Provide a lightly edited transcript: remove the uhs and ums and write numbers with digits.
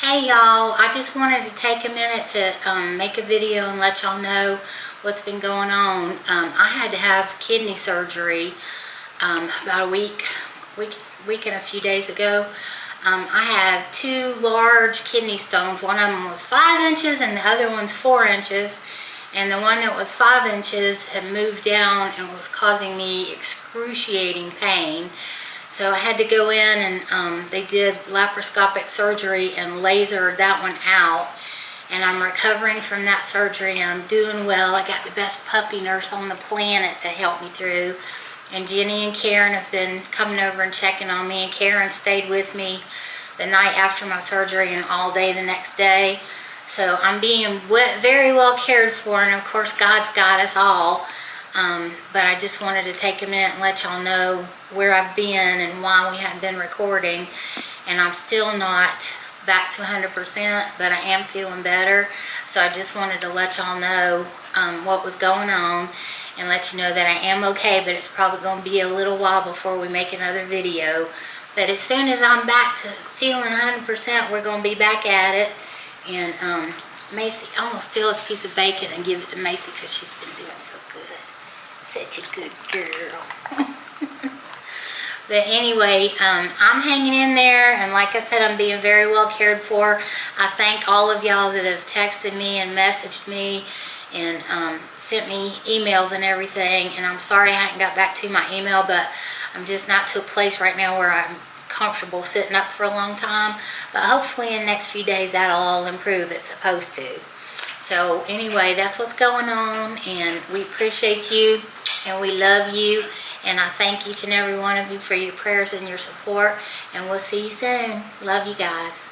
Hey y'all, I just wanted to take a minute to make a video and let y'all know what's been going on. I had to have kidney surgery about a week and a few days ago. I had two large kidney stones. One of them was 5 inches and the other one's 4 inches. And the one that was 5 inches had moved down and was causing me excruciating pain. So I had to go in and they did laparoscopic surgery and lasered that one out. And I'm recovering from that surgery and I'm doing well. I got the best puppy nurse on the planet to help me through. And Jenny and Karen have been coming over and checking on me. And Karen stayed with me the night after my surgery and all day the next day. So I'm being very well cared for, and of course God's got us all. But I just wanted to take a minute and let y'all know where I've been and why we haven't been recording. And I'm still not back to 100%, but I am feeling better. So I just wanted to let y'all know what was going on and let you know that I am okay, but it's probably going to be a little while before we make another video. But as soon as I'm back to feeling 100%, we're going to be back at it. And Macy, I'm going to steal this piece of bacon and give it to Macy because she's been doing so good. Such a good girl. But anyway, I'm hanging in there, and like I said, I'm being very well cared for. I thank all of y'all that have texted me and messaged me and sent me emails and everything. And I'm sorry I hadn't got back to my email, but I'm just not to a place right now where I'm comfortable sitting up for a long time. But hopefully in the next few days that'll all improve. It's supposed to. So anyway, that's what's going on, and we appreciate you and we love you, and I thank each and every one of you for your prayers and your support, and we'll see you soon. Love you guys.